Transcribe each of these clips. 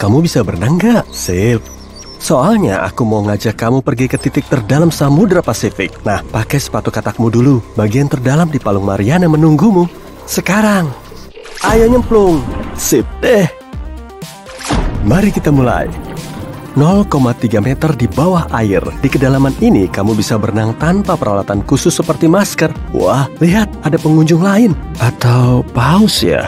kamu bisa berenang nggak? Sip. Soalnya aku mau ngajak kamu pergi ke titik terdalam Samudra Pasifik. Nah, pakai sepatu katakmu dulu. Bagian terdalam di Palung Mariana menunggumu. Sekarang, ayo nyemplung. Sip deh. Mari kita mulai. 0,3 meter di bawah air. Di kedalaman ini kamu bisa berenang tanpa peralatan khusus seperti masker. Wah, lihat ada pengunjung lain. Atau paus ya?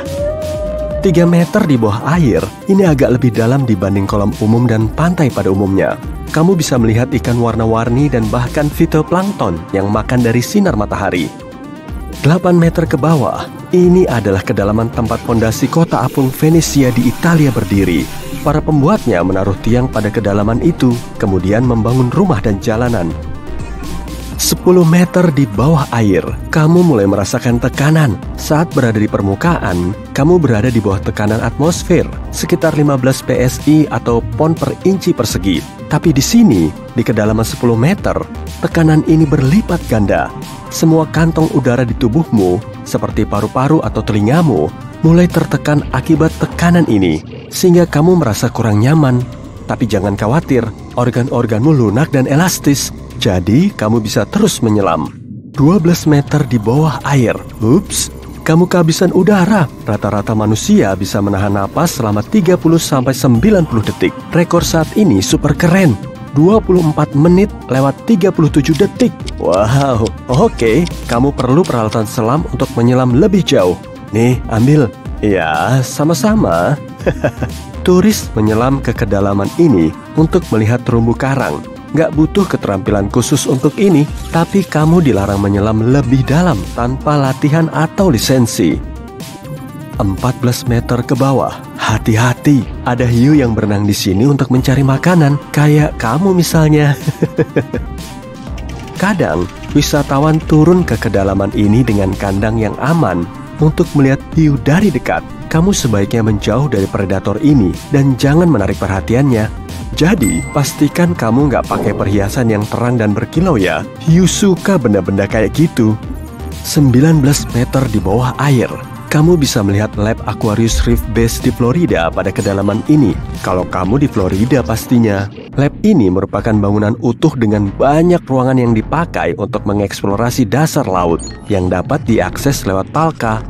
3 meter di bawah air, ini agak lebih dalam dibanding kolam umum dan pantai pada umumnya. Kamu bisa melihat ikan warna-warni dan bahkan fitoplankton yang makan dari sinar matahari. 8 meter ke bawah, ini adalah kedalaman tempat fondasi kota apung Venesia di Italia berdiri. Para pembuatnya menaruh tiang pada kedalaman itu, kemudian membangun rumah dan jalanan. 10 meter di bawah air, kamu mulai merasakan tekanan. Saat berada di permukaan, kamu berada di bawah tekanan atmosfer, sekitar 15 psi atau pound per inci persegi. Tapi di sini, di kedalaman 10 meter, tekanan ini berlipat ganda. Semua kantong udara di tubuhmu, seperti paru-paru atau telingamu, mulai tertekan akibat tekanan ini, sehingga kamu merasa kurang nyaman. Tapi jangan khawatir, organ-organmu lunak dan elastis. Jadi, kamu bisa terus menyelam. 12 meter di bawah air. Ups, kamu kehabisan udara. Rata-rata manusia bisa menahan napas selama 30-90 detik. Rekor saat ini super keren. 24 menit lewat 37 detik. Wow, oke. Kamu perlu peralatan selam untuk menyelam lebih jauh. Nih, ambil. Ya, sama-sama. Turis menyelam ke kedalaman ini untuk melihat terumbu karang. Nggak butuh keterampilan khusus untuk ini, tapi kamu dilarang menyelam lebih dalam tanpa latihan atau lisensi. 14 meter ke bawah, hati-hati, ada hiu yang berenang di sini untuk mencari makanan, kayak kamu misalnya. Kadang, wisatawan turun ke kedalaman ini dengan kandang yang aman untuk melihat hiu dari dekat. Kamu sebaiknya menjauh dari predator ini dan jangan menarik perhatiannya. Jadi, pastikan kamu nggak pakai perhiasan yang terang dan berkilau ya. Hiu suka benda-benda kayak gitu. 19 meter di bawah air, kamu bisa melihat lab Aquarius Reef Base di Florida pada kedalaman ini. Kalau kamu di Florida pastinya. Lab ini merupakan bangunan utuh dengan banyak ruangan yang dipakai untuk mengeksplorasi dasar laut yang dapat diakses lewat talka.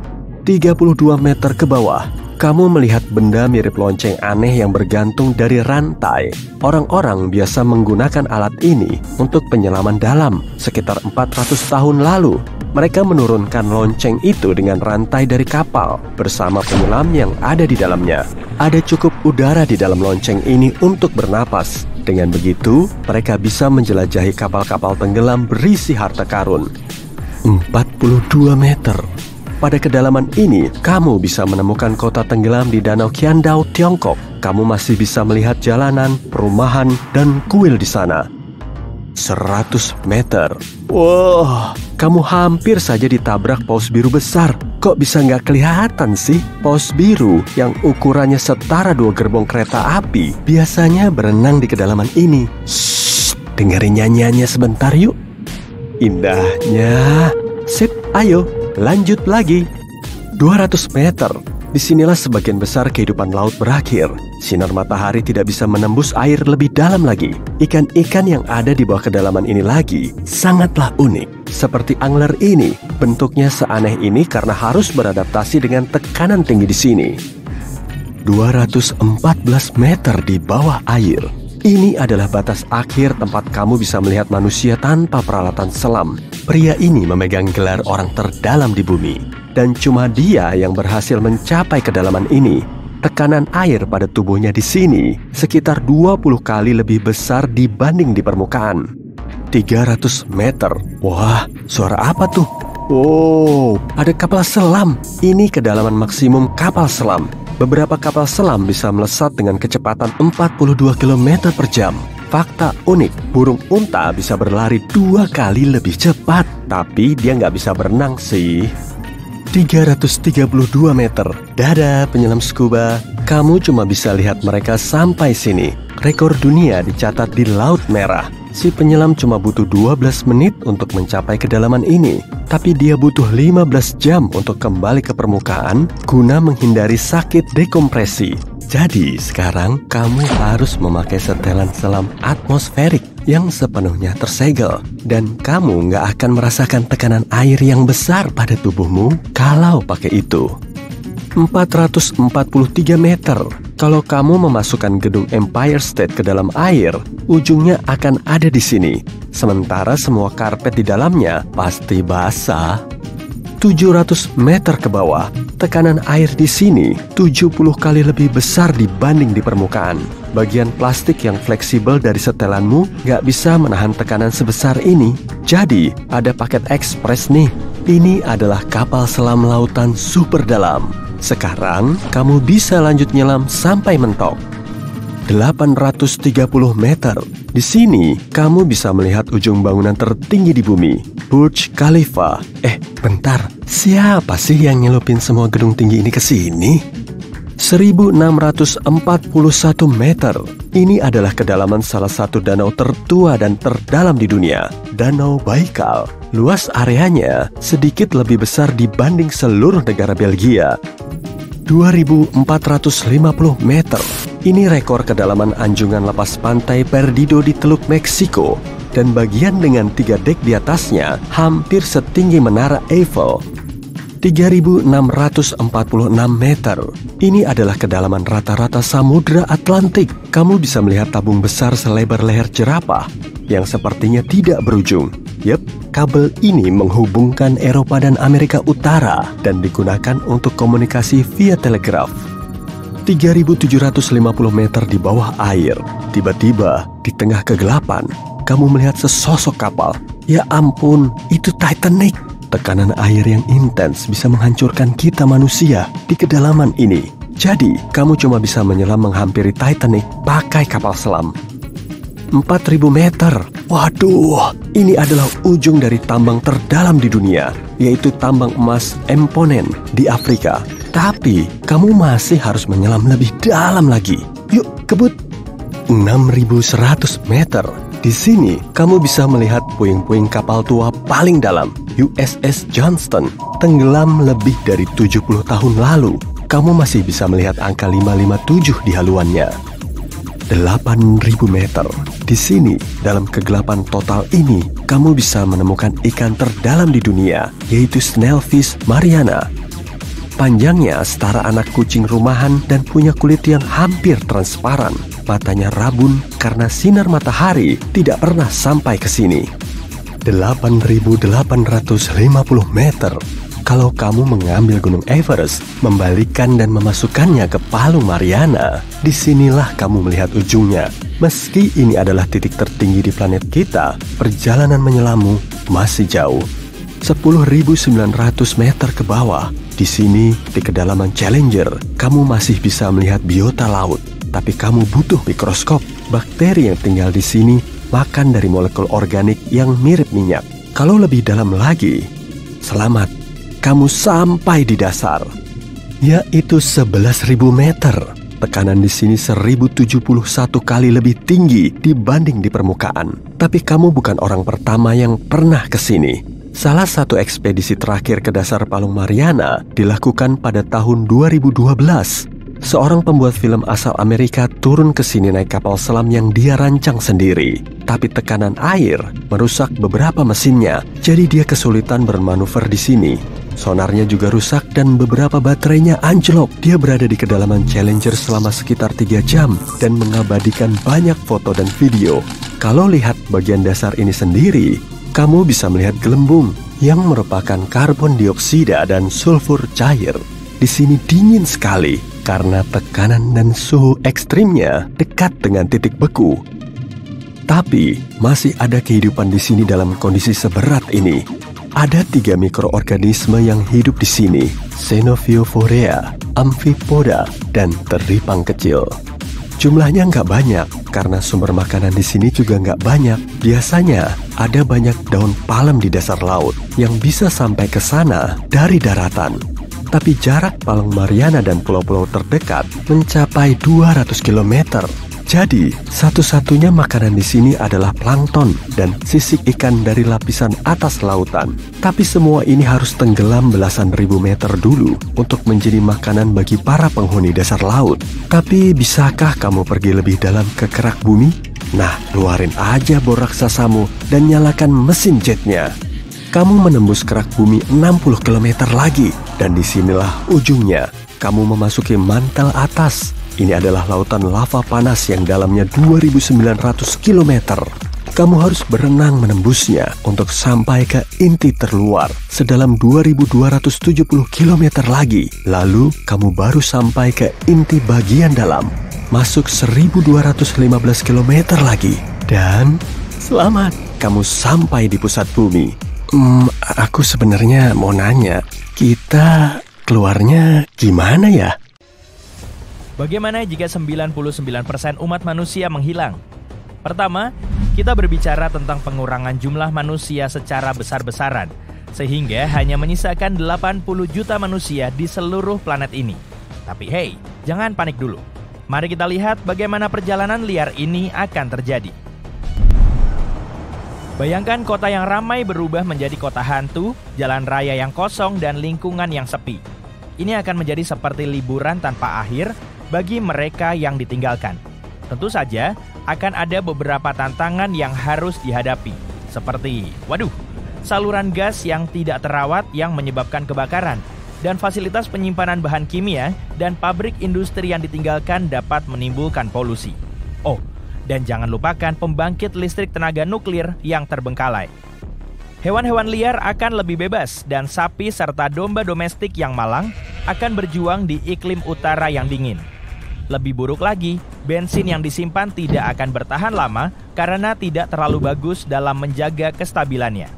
32 meter ke bawah, kamu melihat benda mirip lonceng aneh yang bergantung dari rantai. Orang-orang biasa menggunakan alat ini untuk penyelaman dalam. Sekitar 400 tahun lalu, mereka menurunkan lonceng itu dengan rantai dari kapal bersama penyelam yang ada di dalamnya. Ada cukup udara di dalam lonceng ini untuk bernapas. Dengan begitu, mereka bisa menjelajahi kapal-kapal tenggelam berisi harta karun. 42 meter. Pada kedalaman ini, kamu bisa menemukan kota tenggelam di Danau Qiandao, Tiongkok. Kamu masih bisa melihat jalanan, perumahan, dan kuil di sana. 100 meter. Wow, kamu hampir saja ditabrak paus biru besar. Kok bisa nggak kelihatan sih? Paus biru yang ukurannya setara 2 gerbong kereta api biasanya berenang di kedalaman ini. Shh, dengerin nyanyiannya sebentar yuk. Indahnya. Sip, ayo. Lanjut lagi. 200 meter. Disinilah sebagian besar kehidupan laut berakhir. Sinar matahari tidak bisa menembus air lebih dalam lagi. Ikan-ikan yang ada di bawah kedalaman ini lagi sangatlah unik. Seperti angler ini, bentuknya seaneh ini karena harus beradaptasi dengan tekanan tinggi di sini. 214 meter di bawah air. Ini adalah batas akhir tempat kamu bisa melihat manusia tanpa peralatan selam. Pria ini memegang gelar orang terdalam di bumi. Dan cuma dia yang berhasil mencapai kedalaman ini. Tekanan air pada tubuhnya di sini sekitar 20 kali lebih besar dibanding di permukaan. 300 meter. Wah, suara apa tuh? Oh, ada kapal selam. Ini kedalaman maksimum kapal selam. Beberapa kapal selam bisa melesat dengan kecepatan 42 km per jam. Fakta unik, burung unta bisa berlari 2 kali lebih cepat. Tapi dia nggak bisa berenang sih. 332 meter. Dadah penyelam scuba. Kamu cuma bisa lihat mereka sampai sini. Rekor dunia dicatat di Laut Merah. Si penyelam cuma butuh 12 menit untuk mencapai kedalaman ini. Tapi dia butuh 15 jam untuk kembali ke permukaan guna menghindari sakit dekompresi. Jadi sekarang kamu harus memakai setelan selam atmosferik yang sepenuhnya tersegel. Dan kamu nggak akan merasakan tekanan air yang besar pada tubuhmu kalau pakai itu. 443 meter. Kalau kamu memasukkan gedung Empire State ke dalam air, ujungnya akan ada di sini. Sementara semua karpet di dalamnya pasti basah. 700 meter ke bawah, tekanan air di sini 70 kali lebih besar dibanding di permukaan. Bagian plastik yang fleksibel dari setelanmu nggak bisa menahan tekanan sebesar ini. Jadi, ada paket ekspres nih. Ini adalah kapal selam lautan super dalam. Sekarang, kamu bisa lanjut nyelam sampai mentok. 830 meter. Di sini, kamu bisa melihat ujung bangunan tertinggi di bumi, Burj Khalifa. Bentar, siapa sih yang nyelupin semua gedung tinggi ini ke sini? 1641 meter. Ini adalah kedalaman salah satu danau tertua dan terdalam di dunia, Danau Baikal. Luas areanya sedikit lebih besar dibanding seluruh negara Belgia. 2450 meter. Ini rekor kedalaman anjungan lepas pantai Perdido di Teluk Meksiko. Dan bagian dengan 3 dek di atasnya hampir setinggi menara Eiffel. 3646 meter. Ini adalah kedalaman rata-rata Samudra Atlantik. Kamu bisa melihat tabung besar selebar leher jerapah yang sepertinya tidak berujung. Yep, kabel ini menghubungkan Eropa dan Amerika Utara dan digunakan untuk komunikasi via telegraf. 3750 meter di bawah air. Tiba-tiba, di tengah kegelapan, kamu melihat sesosok kapal. Ya ampun, itu Titanic. Tekanan air yang intens bisa menghancurkan kita manusia di kedalaman ini. Jadi, kamu cuma bisa menyelam menghampiri Titanic pakai kapal selam. 4000 meter. Waduh, ini adalah ujung dari tambang terdalam di dunia, yaitu tambang emas Emponen di Afrika. Tapi, kamu masih harus menyelam lebih dalam lagi. Yuk, kebut. 6100 meter. Di sini, kamu bisa melihat puing-puing kapal tua paling dalam, USS Johnston, tenggelam lebih dari 70 tahun lalu. Kamu masih bisa melihat angka 557 di haluannya. 8000 meter. Di sini, dalam kegelapan total ini, kamu bisa menemukan ikan terdalam di dunia, yaitu Snailfish Mariana. Panjangnya setara anak kucing rumahan dan punya kulit yang hampir transparan. Matanya rabun karena sinar matahari tidak pernah sampai ke sini. 8.850 meter. Kalau kamu mengambil Gunung Everest, membalikkan dan memasukkannya ke Palung Mariana, disinilah kamu melihat ujungnya. Meski ini adalah titik tertinggi di planet kita, perjalanan menyelammu masih jauh. 10.900 meter ke bawah. Di sini, di kedalaman Challenger, kamu masih bisa melihat biota laut. Tapi kamu butuh mikroskop. Bakteri yang tinggal di sini makan dari molekul organik yang mirip minyak. Kalau lebih dalam lagi, selamat, kamu sampai di dasar. Yaitu 11.000 meter. Tekanan di sini 1071 kali lebih tinggi dibanding di permukaan. Tapi kamu bukan orang pertama yang pernah ke sini. Salah satu ekspedisi terakhir ke dasar Palung Mariana dilakukan pada tahun 2012. Seorang pembuat film asal Amerika turun ke sini naik kapal selam yang dia rancang sendiri. Tapi tekanan air merusak beberapa mesinnya, jadi dia kesulitan bermanuver di sini. Sonarnya juga rusak dan beberapa baterainya anjlok. Dia berada di kedalaman Challenger selama sekitar 3 jam dan mengabadikan banyak foto dan video. Kalau lihat bagian dasar ini sendiri, kamu bisa melihat gelembung yang merupakan karbon dioksida dan sulfur cair. Di sini dingin sekali karena tekanan dan suhu ekstrimnya dekat dengan titik beku. Tapi masih ada kehidupan di sini dalam kondisi seberat ini. Ada 3 mikroorganisme yang hidup di sini: Xenophiophora, Amphipoda, dan teripang kecil. Jumlahnya nggak banyak karena sumber makanan di sini juga nggak banyak. Biasanya ada banyak daun palem di dasar laut yang bisa sampai ke sana dari daratan. Tapi jarak Palung Mariana dan pulau-pulau terdekat mencapai 200 km. Jadi, satu-satunya makanan di sini adalah plankton dan sisik ikan dari lapisan atas lautan. Tapi semua ini harus tenggelam belasan ribu meter dulu untuk menjadi makanan bagi para penghuni dasar laut. Tapi bisakah kamu pergi lebih dalam ke kerak bumi? Nah, keluarin aja bor raksasamu dan nyalakan mesin jetnya. Kamu menembus kerak bumi 60 km lagi, dan disinilah ujungnya. Kamu memasuki mantel atas. Ini adalah lautan lava panas yang dalamnya 2.900 km. Kamu harus berenang menembusnya untuk sampai ke inti terluar sedalam 2.270 km lagi. Lalu kamu baru sampai ke inti bagian dalam, masuk 1.215 km lagi. Dan selamat, kamu sampai di pusat bumi. Aku sebenarnya mau nanya, kita keluarnya gimana ya? Bagaimana jika 99% umat manusia menghilang? Pertama, kita berbicara tentang pengurangan jumlah manusia secara besar-besaran, sehingga hanya menyisakan 80 juta manusia di seluruh planet ini. Tapi hey, jangan panik dulu. Mari kita lihat bagaimana perjalanan liar ini akan terjadi. Bayangkan kota yang ramai berubah menjadi kota hantu, jalan raya yang kosong, dan lingkungan yang sepi. Ini akan menjadi seperti liburan tanpa akhir bagi mereka yang ditinggalkan. Tentu saja, akan ada beberapa tantangan yang harus dihadapi. Seperti, saluran gas yang tidak terawat yang menyebabkan kebakaran, dan fasilitas penyimpanan bahan kimia dan pabrik industri yang ditinggalkan dapat menimbulkan polusi. Oh, dan jangan lupakan pembangkit listrik tenaga nuklir yang terbengkalai. Hewan-hewan liar akan lebih bebas, dan sapi serta domba domestik yang malang akan berjuang di iklim utara yang dingin. Lebih buruk lagi, bensin yang disimpan tidak akan bertahan lama karena tidak terlalu bagus dalam menjaga kestabilannya.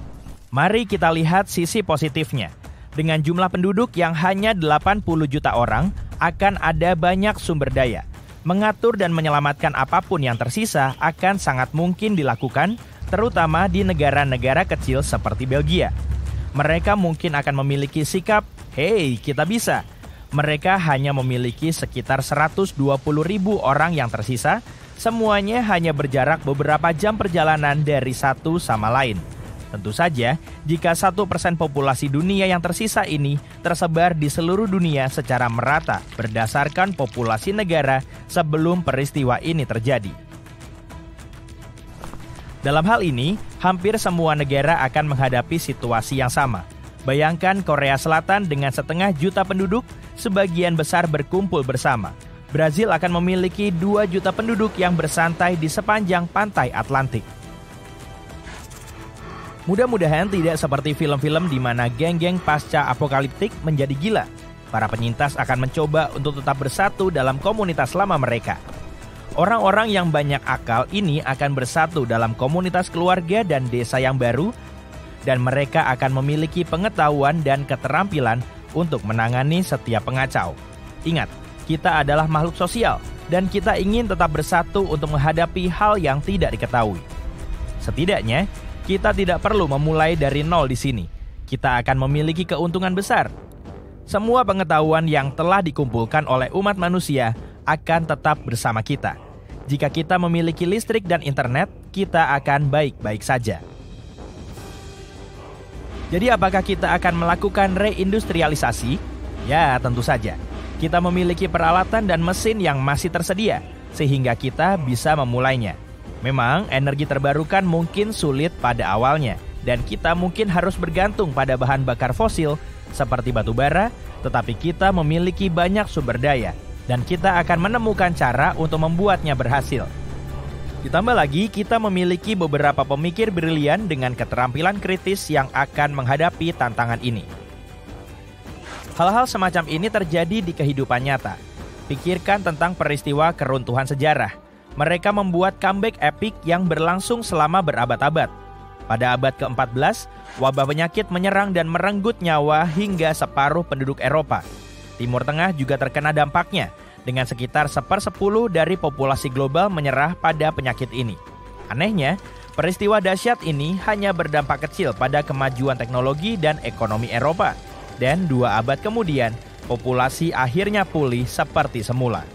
Mari kita lihat sisi positifnya. Dengan jumlah penduduk yang hanya 80 juta orang, akan ada banyak sumber daya. Mengatur dan menyelamatkan apapun yang tersisa akan sangat mungkin dilakukan, terutama di negara-negara kecil seperti Belgia. Mereka mungkin akan memiliki sikap, "Hey, kita bisa." Mereka hanya memiliki sekitar 120.000 orang yang tersisa, semuanya hanya berjarak beberapa jam perjalanan dari satu sama lain. Tentu saja, jika 1% populasi dunia yang tersisa ini tersebar di seluruh dunia secara merata berdasarkan populasi negara sebelum peristiwa ini terjadi. Dalam hal ini, hampir semua negara akan menghadapi situasi yang sama. Bayangkan Korea Selatan dengan 1,5 juta penduduk, sebagian besar berkumpul bersama. Brazil akan memiliki 2 juta penduduk yang bersantai di sepanjang pantai Atlantik. Mudah-mudahan tidak seperti film-film di mana geng-geng pasca apokaliptik menjadi gila. Para penyintas akan mencoba untuk tetap bersatu dalam komunitas lama mereka. Orang-orang yang banyak akal ini akan bersatu dalam komunitas keluarga dan desa yang baru, dan mereka akan memiliki pengetahuan dan keterampilan untuk menangani setiap pengacau. Ingat, kita adalah makhluk sosial, dan kita ingin tetap bersatu untuk menghadapi hal yang tidak diketahui. Setidaknya, kita tidak perlu memulai dari nol di sini. Kita akan memiliki keuntungan besar. Semua pengetahuan yang telah dikumpulkan oleh umat manusia akan tetap bersama kita. Jika kita memiliki listrik dan internet, kita akan baik-baik saja. Jadi apakah kita akan melakukan reindustrialisasi? Ya, tentu saja. Kita memiliki peralatan dan mesin yang masih tersedia, sehingga kita bisa memulainya. Memang, energi terbarukan mungkin sulit pada awalnya, dan kita mungkin harus bergantung pada bahan bakar fosil, seperti batu bara, tetapi kita memiliki banyak sumber daya, dan kita akan menemukan cara untuk membuatnya berhasil. Ditambah lagi, kita memiliki beberapa pemikir brilian dengan keterampilan kritis yang akan menghadapi tantangan ini. Hal-hal semacam ini terjadi di kehidupan nyata. Pikirkan tentang peristiwa keruntuhan sejarah. Mereka membuat comeback epik yang berlangsung selama berabad-abad. Pada abad ke-14, wabah penyakit menyerang dan merenggut nyawa hingga separuh penduduk Eropa. Timur Tengah juga terkena dampaknya, dengan sekitar 1/10 dari populasi global menyerah pada penyakit ini. Anehnya, peristiwa dahsyat ini hanya berdampak kecil pada kemajuan teknologi dan ekonomi Eropa. Dan 2 abad kemudian, populasi akhirnya pulih seperti semula.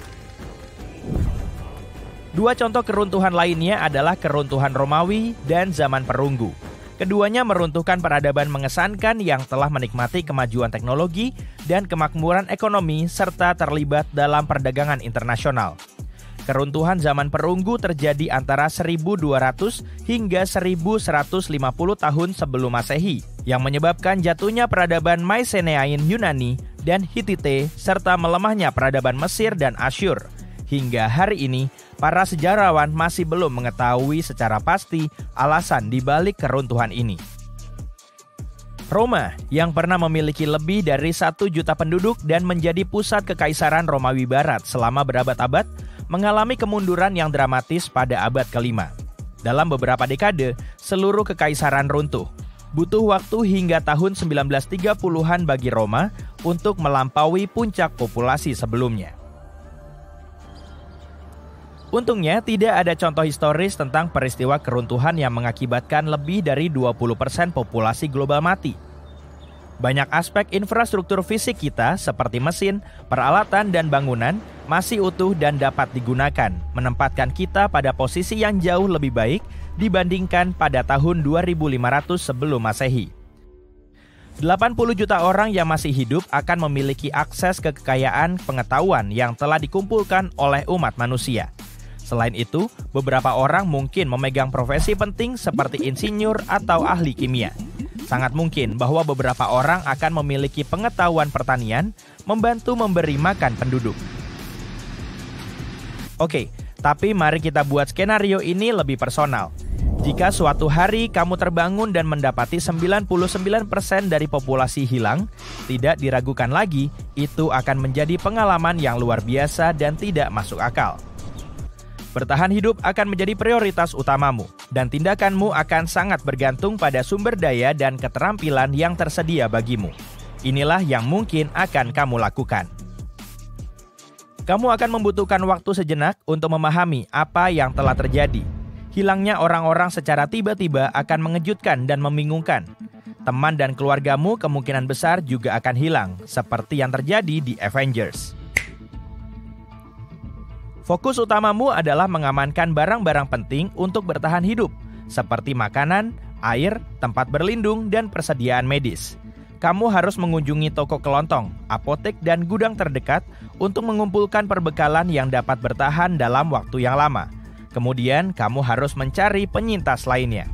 Dua contoh keruntuhan lainnya adalah keruntuhan Romawi dan zaman perunggu. Keduanya meruntuhkan peradaban mengesankan yang telah menikmati kemajuan teknologi dan kemakmuran ekonomi serta terlibat dalam perdagangan internasional. Keruntuhan zaman perunggu terjadi antara 1200 hingga 1150 tahun sebelum Masehi, yang menyebabkan jatuhnya peradaban Mycenaean Yunani dan Hittite serta melemahnya peradaban Mesir dan Asyur. Hingga hari ini, para sejarawan masih belum mengetahui secara pasti alasan dibalik keruntuhan ini. Roma, yang pernah memiliki lebih dari 1 juta penduduk dan menjadi pusat kekaisaran Romawi Barat selama berabad-abad, mengalami kemunduran yang dramatis pada abad ke-5. Dalam beberapa dekade, seluruh kekaisaran runtuh. Butuh waktu hingga tahun 1930-an bagi Roma untuk melampaui puncak populasi sebelumnya. Untungnya, tidak ada contoh historis tentang peristiwa keruntuhan yang mengakibatkan lebih dari 20% populasi global mati. Banyak aspek infrastruktur fisik kita seperti mesin, peralatan, dan bangunan masih utuh dan dapat digunakan, menempatkan kita pada posisi yang jauh lebih baik dibandingkan pada tahun 2500 sebelum Masehi. 80 juta orang yang masih hidup akan memiliki akses ke kekayaan pengetahuan yang telah dikumpulkan oleh umat manusia. Selain itu, beberapa orang mungkin memegang profesi penting seperti insinyur atau ahli kimia. Sangat mungkin bahwa beberapa orang akan memiliki pengetahuan pertanian, membantu memberi makan penduduk. Oke, tapi mari kita buat skenario ini lebih personal. Jika suatu hari kamu terbangun dan mendapati 99% dari populasi hilang, tidak diragukan lagi, itu akan menjadi pengalaman yang luar biasa dan tidak masuk akal. Bertahan hidup akan menjadi prioritas utamamu, dan tindakanmu akan sangat bergantung pada sumber daya dan keterampilan yang tersedia bagimu. Inilah yang mungkin akan kamu lakukan. Kamu akan membutuhkan waktu sejenak untuk memahami apa yang telah terjadi. Hilangnya orang-orang secara tiba-tiba akan mengejutkan dan membingungkan. Teman dan keluargamu kemungkinan besar juga akan hilang, seperti yang terjadi di Avengers. Fokus utamamu adalah mengamankan barang-barang penting untuk bertahan hidup, seperti makanan, air, tempat berlindung, dan persediaan medis. Kamu harus mengunjungi toko kelontong, apotek, dan gudang terdekat untuk mengumpulkan perbekalan yang dapat bertahan dalam waktu yang lama. Kemudian, kamu harus mencari penyintas lainnya.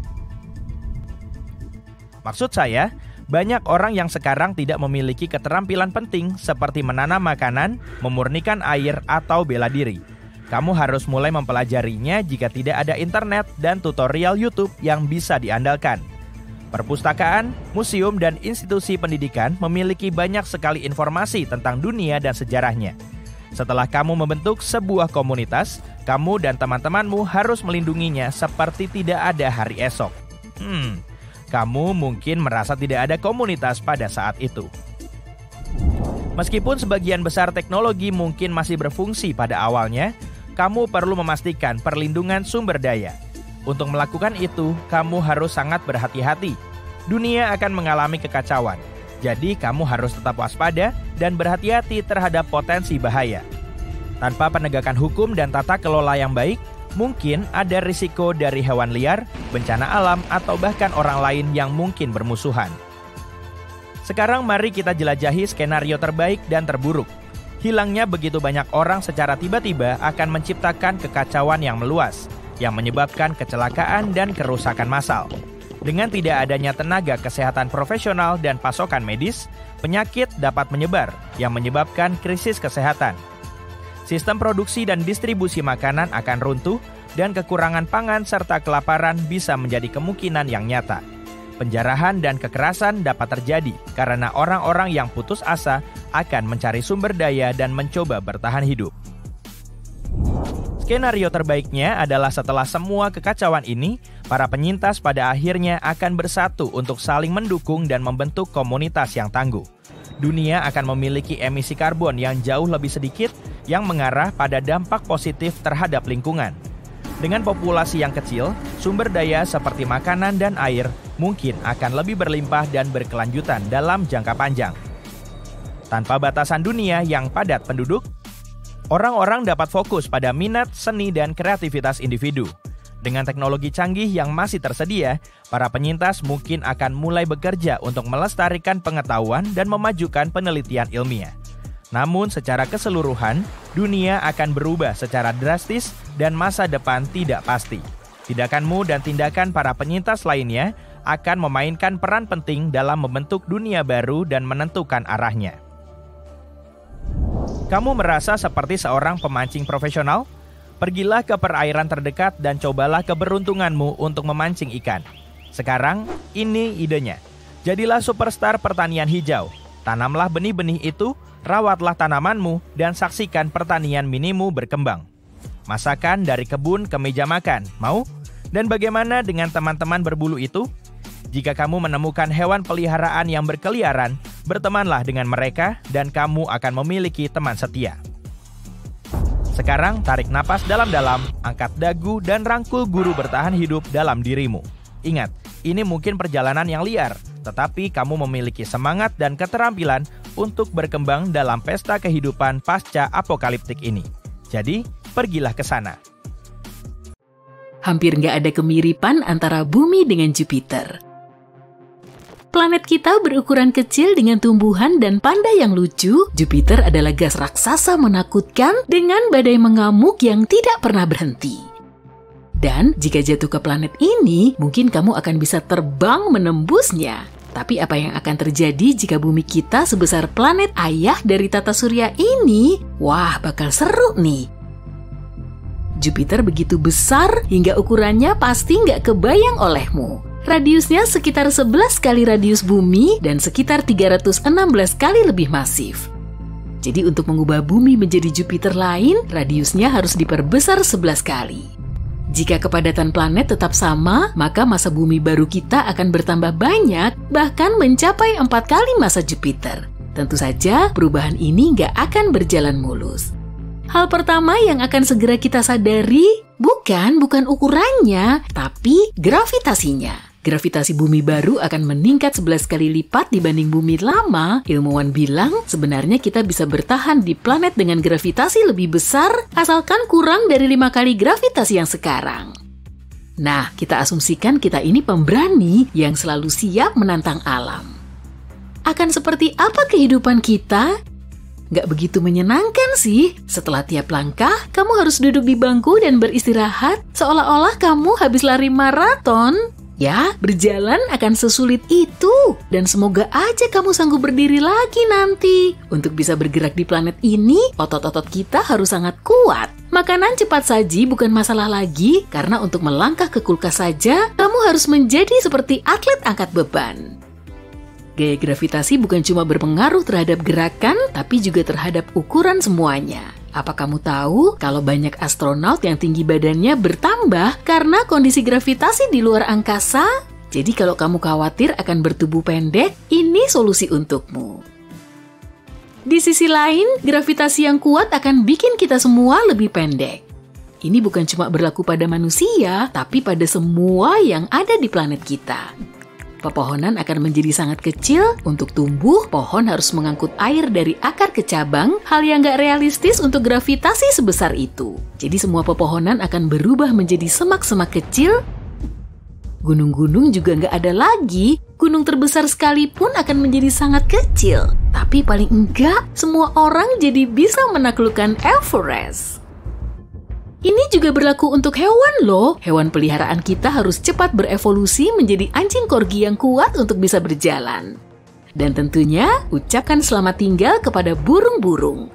Maksud saya, banyak orang yang sekarang tidak memiliki keterampilan penting seperti menanam makanan, memurnikan air, atau bela diri. Kamu harus mulai mempelajarinya jika tidak ada internet dan tutorial YouTube yang bisa diandalkan. Perpustakaan, museum, dan institusi pendidikan memiliki banyak sekali informasi tentang dunia dan sejarahnya. Setelah kamu membentuk sebuah komunitas, kamu dan teman-temanmu harus melindunginya seperti tidak ada hari esok. Kamu mungkin merasa tidak ada komunitas pada saat itu. Meskipun sebagian besar teknologi mungkin masih berfungsi pada awalnya, kamu perlu memastikan perlindungan sumber daya. Untuk melakukan itu, kamu harus sangat berhati-hati. Dunia akan mengalami kekacauan, jadi kamu harus tetap waspada dan berhati-hati terhadap potensi bahaya. Tanpa penegakan hukum dan tata kelola yang baik, mungkin ada risiko dari hewan liar, bencana alam, atau bahkan orang lain yang mungkin bermusuhan. Sekarang mari kita jelajahi skenario terbaik dan terburuk. Hilangnya begitu banyak orang secara tiba-tiba akan menciptakan kekacauan yang meluas, yang menyebabkan kecelakaan dan kerusakan massal. Dengan tidak adanya tenaga kesehatan profesional dan pasokan medis, penyakit dapat menyebar, yang menyebabkan krisis kesehatan. Sistem produksi dan distribusi makanan akan runtuh, dan kekurangan pangan serta kelaparan bisa menjadi kemungkinan yang nyata. Penjarahan dan kekerasan dapat terjadi karena orang-orang yang putus asa akan mencari sumber daya dan mencoba bertahan hidup. Skenario terbaiknya adalah setelah semua kekacauan ini, para penyintas pada akhirnya akan bersatu untuk saling mendukung dan membentuk komunitas yang tangguh. Dunia akan memiliki emisi karbon yang jauh lebih sedikit yang mengarah pada dampak positif terhadap lingkungan. Dengan populasi yang kecil, sumber daya seperti makanan dan air mungkin akan lebih berlimpah dan berkelanjutan dalam jangka panjang. Tanpa batasan dunia yang padat penduduk, Orang-orang dapat fokus pada minat, seni, dan kreativitas individu. Dengan teknologi canggih yang masih tersedia, para penyintas mungkin akan mulai bekerja untuk melestarikan pengetahuan dan memajukan penelitian ilmiah. Namun secara keseluruhan, dunia akan berubah secara drastis dan masa depan tidak pasti. Tindakanmu dan tindakan para penyintas lainnya akan memainkan peran penting dalam membentuk dunia baru dan menentukan arahnya. Kamu merasa seperti seorang pemancing profesional? Pergilah ke perairan terdekat dan cobalah keberuntunganmu untuk memancing ikan. Sekarang, ini idenya. Jadilah superstar pertanian hijau. Tanamlah benih-benih itu, rawatlah tanamanmu, dan saksikan pertanian minimu berkembang. Masakan dari kebun ke meja makan, mau? Dan bagaimana dengan teman-teman berbulu itu? Jika kamu menemukan hewan peliharaan yang berkeliaran, bertemanlah dengan mereka dan kamu akan memiliki teman setia. Sekarang tarik napas dalam-dalam, angkat dagu dan rangkul guru bertahan hidup dalam dirimu. Ingat, ini mungkin perjalanan yang liar, tetapi kamu memiliki semangat dan keterampilan untuk berkembang dalam pesta kehidupan pasca apokaliptik ini. Jadi, pergilah ke sana. Hampir nggak ada kemiripan antara bumi dengan Jupiter. Planet kita berukuran kecil dengan tumbuhan dan panda yang lucu. Jupiter adalah gas raksasa menakutkan dengan badai mengamuk yang tidak pernah berhenti. Dan jika jatuh ke planet ini, mungkin kamu akan bisa terbang menembusnya. Tapi apa yang akan terjadi jika bumi kita sebesar planet ayah dari tata surya ini? Wah, bakal seru nih. Jupiter begitu besar hingga ukurannya pasti nggak kebayang olehmu. Radiusnya sekitar 11 kali radius bumi dan sekitar 316 kali lebih masif. Jadi untuk mengubah bumi menjadi Jupiter lain, radiusnya harus diperbesar 11 kali. Jika kepadatan planet tetap sama, maka masa bumi baru kita akan bertambah banyak, bahkan mencapai 4 kali masa Jupiter. Tentu saja perubahan ini nggak akan berjalan mulus. Hal pertama yang akan segera kita sadari, bukan ukurannya, tapi gravitasinya. Gravitasi bumi baru akan meningkat 11 kali lipat dibanding bumi lama. Ilmuwan bilang sebenarnya kita bisa bertahan di planet dengan gravitasi lebih besar asalkan kurang dari 5 kali gravitasi yang sekarang. Nah, kita asumsikan kita ini pemberani yang selalu siap menantang alam. Akan seperti apa kehidupan kita? Nggak begitu menyenangkan sih. Setelah tiap langkah, kamu harus duduk di bangku dan beristirahat seolah-olah kamu habis lari maraton. Ya, berjalan akan sesulit itu. Dan semoga aja kamu sanggup berdiri lagi nanti. Untuk bisa bergerak di planet ini, otot-otot kita harus sangat kuat. Makanan cepat saji bukan masalah lagi, karena untuk melangkah ke kulkas saja, kamu harus menjadi seperti atlet angkat beban. Gaya gravitasi bukan cuma berpengaruh terhadap gerakan, tapi juga terhadap ukuran semuanya. Apa kamu tahu kalau banyak astronaut yang tinggi badannya bertambah karena kondisi gravitasi di luar angkasa? Jadi kalau kamu khawatir akan bertubuh pendek, ini solusi untukmu. Di sisi lain, gravitasi yang kuat akan bikin kita semua lebih pendek. Ini bukan cuma berlaku pada manusia, tapi pada semua yang ada di planet kita. Pepohonan akan menjadi sangat kecil. Untuk tumbuh, pohon harus mengangkut air dari akar ke cabang, hal yang nggak realistis untuk gravitasi sebesar itu. Jadi semua pepohonan akan berubah menjadi semak-semak kecil. Gunung-gunung juga nggak ada lagi. Gunung terbesar sekalipun akan menjadi sangat kecil. Tapi paling enggak, semua orang jadi bisa menaklukkan Everest. Ini juga berlaku untuk hewan loh. Hewan peliharaan kita harus cepat berevolusi menjadi anjing corgi yang kuat untuk bisa berjalan. Dan tentunya, ucapkan selamat tinggal kepada burung-burung.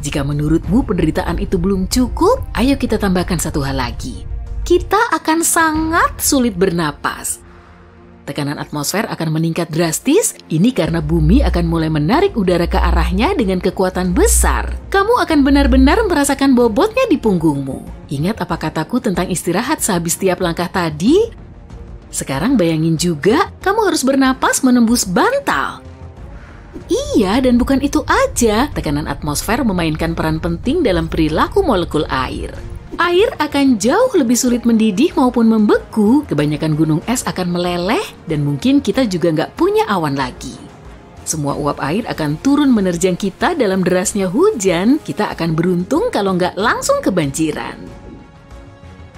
Jika menurutmu penderitaan itu belum cukup, ayo kita tambahkan satu hal lagi. Kita akan sangat sulit bernapas. Tekanan atmosfer akan meningkat drastis, ini karena bumi akan mulai menarik udara ke arahnya dengan kekuatan besar. Kamu akan benar-benar merasakan bobotnya di punggungmu. Ingat apa kataku tentang istirahat sehabis tiap langkah tadi? Sekarang bayangin juga, kamu harus bernapas menembus bantal. Iya, dan bukan itu aja, tekanan atmosfer memainkan peran penting dalam perilaku molekul air. Air akan jauh lebih sulit mendidih maupun membeku, kebanyakan gunung es akan meleleh, dan mungkin kita juga nggak punya awan lagi. Semua uap air akan turun menerjang kita dalam derasnya hujan. Kita akan beruntung kalau nggak langsung kebanjiran.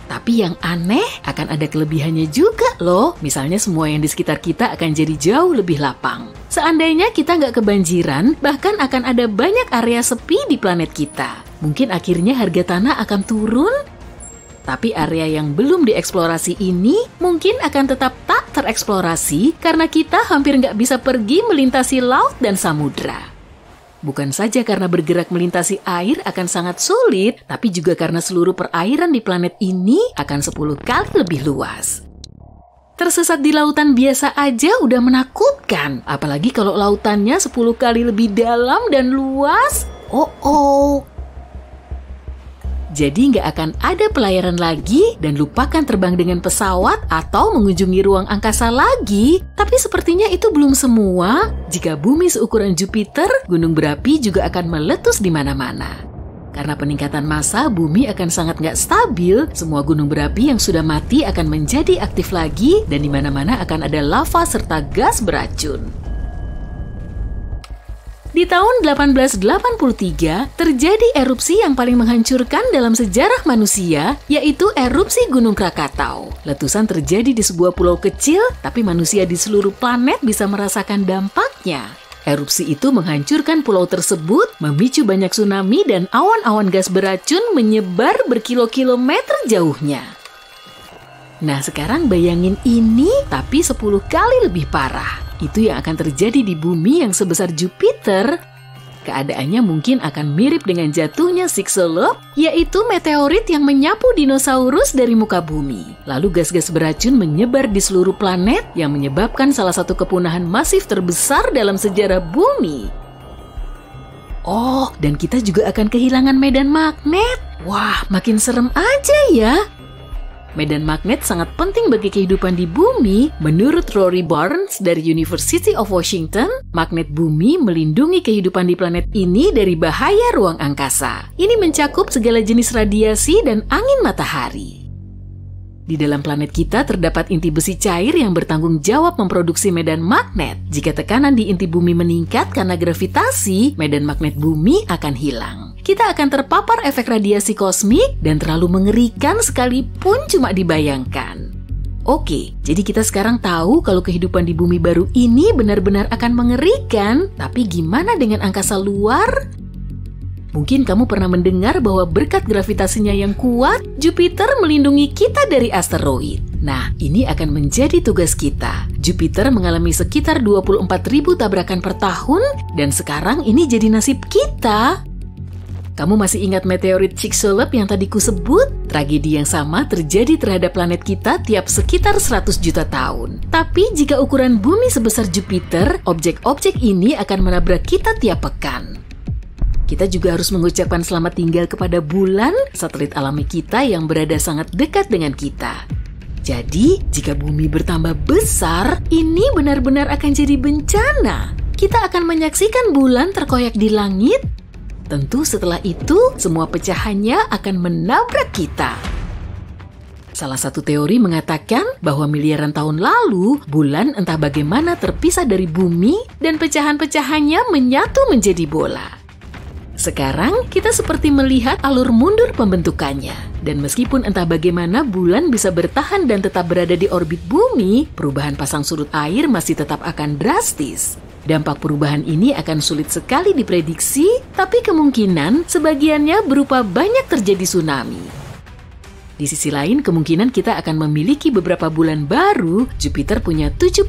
Tapi yang aneh, akan ada kelebihannya juga loh. Misalnya semua yang di sekitar kita akan jadi jauh lebih lapang. Seandainya kita nggak kebanjiran, bahkan akan ada banyak area sepi di planet kita. Mungkin akhirnya harga tanah akan turun. Tapi area yang belum dieksplorasi ini mungkin akan tetap tak tereksplorasi karena kita hampir nggak bisa pergi melintasi laut dan samudra. Bukan saja karena bergerak melintasi air akan sangat sulit, tapi juga karena seluruh perairan di planet ini akan 10 kali lebih luas. Tersesat di lautan biasa aja udah menakutkan, apalagi kalau lautannya 10 kali lebih dalam dan luas. Jadi nggak akan ada pelayaran lagi dan lupakan terbang dengan pesawat atau mengunjungi ruang angkasa lagi. Tapi sepertinya itu belum semua. Jika bumi seukuran Jupiter, gunung berapi juga akan meletus di mana-mana. Karena peningkatan massa, bumi akan sangat nggak stabil. Semua gunung berapi yang sudah mati akan menjadi aktif lagi dan di mana-mana akan ada lava serta gas beracun. Di tahun 1883, terjadi erupsi yang paling menghancurkan dalam sejarah manusia, yaitu erupsi Gunung Krakatau. Letusan terjadi di sebuah pulau kecil, tapi manusia di seluruh planet bisa merasakan dampaknya. Erupsi itu menghancurkan pulau tersebut, memicu banyak tsunami dan awan-awan gas beracun menyebar berkilo-kilometer jauhnya. Nah, sekarang bayangin ini, tapi 10 kali lebih parah. Itu yang akan terjadi di bumi yang sebesar Jupiter. Keadaannya mungkin akan mirip dengan jatuhnya Chicxulub, yaitu meteorit yang menyapu dinosaurus dari muka bumi. Lalu gas-gas beracun menyebar di seluruh planet yang menyebabkan salah satu kepunahan masif terbesar dalam sejarah bumi. Oh, dan kita juga akan kehilangan medan magnet. Wah, makin serem aja ya. Medan magnet sangat penting bagi kehidupan di bumi. Menurut Rory Barnes dari University of Washington, magnet bumi melindungi kehidupan di planet ini dari bahaya ruang angkasa. Ini mencakup segala jenis radiasi dan angin matahari. Di dalam planet kita terdapat inti besi cair yang bertanggung jawab memproduksi medan magnet. Jika tekanan di inti bumi meningkat karena gravitasi, medan magnet bumi akan hilang. Kita akan terpapar efek radiasi kosmik dan terlalu mengerikan sekalipun cuma dibayangkan. Oke, jadi kita sekarang tahu kalau kehidupan di bumi baru ini benar-benar akan mengerikan. Tapi gimana dengan angkasa luar? Mungkin kamu pernah mendengar bahwa berkat gravitasinya yang kuat, Jupiter melindungi kita dari asteroid. Nah, ini akan menjadi tugas kita. Jupiter mengalami sekitar 24.000 tabrakan per tahun, dan sekarang ini jadi nasib kita. Kamu masih ingat meteorit Chicxulub yang tadi ku sebut? Tragedi yang sama terjadi terhadap planet kita tiap sekitar 100 juta tahun. Tapi jika ukuran bumi sebesar Jupiter, objek-objek ini akan menabrak kita tiap pekan. Kita juga harus mengucapkan selamat tinggal kepada bulan, satelit alami kita yang berada sangat dekat dengan kita. Jadi, jika bumi bertambah besar, ini benar-benar akan jadi bencana. Kita akan menyaksikan bulan terkoyak di langit. Tentu setelah itu, semua pecahannya akan menabrak kita. Salah satu teori mengatakan bahwa miliaran tahun lalu, bulan entah bagaimana terpisah dari bumi dan pecahan-pecahannya menyatu menjadi bola. Sekarang, kita seperti melihat alur mundur pembentukannya. Dan meskipun entah bagaimana bulan bisa bertahan dan tetap berada di orbit bumi, perubahan pasang surut air masih tetap akan drastis. Dampak perubahan ini akan sulit sekali diprediksi, tapi kemungkinan sebagiannya berupa banyak terjadi tsunami. Di sisi lain, kemungkinan kita akan memiliki beberapa bulan baru. Jupiter punya 79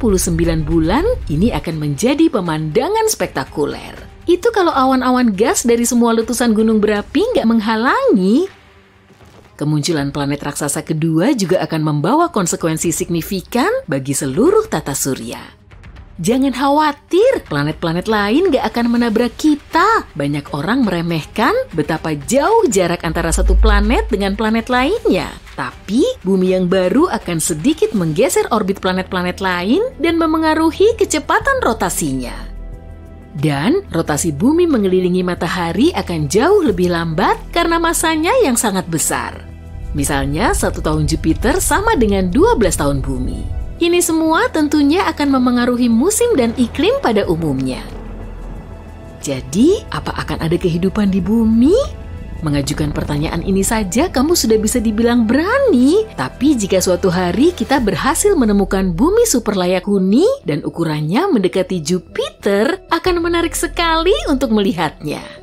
bulan, ini akan menjadi pemandangan spektakuler. Itu kalau awan-awan gas dari semua letusan gunung berapi nggak menghalangi. Kemunculan planet raksasa kedua juga akan membawa konsekuensi signifikan bagi seluruh tata surya. Jangan khawatir, planet-planet lain nggak akan menabrak kita. Banyak orang meremehkan betapa jauh jarak antara satu planet dengan planet lainnya. Tapi, bumi yang baru akan sedikit menggeser orbit planet-planet lain dan memengaruhi kecepatan rotasinya. Dan rotasi bumi mengelilingi matahari akan jauh lebih lambat karena masanya yang sangat besar. Misalnya, 1 tahun Jupiter sama dengan 12 tahun bumi. Ini semua tentunya akan memengaruhi musim dan iklim pada umumnya. Jadi, apa akan ada kehidupan di bumi? Mengajukan pertanyaan ini saja kamu sudah bisa dibilang berani. Tapi jika suatu hari kita berhasil menemukan bumi super layak huni dan ukurannya mendekati Jupiter, akan menarik sekali untuk melihatnya.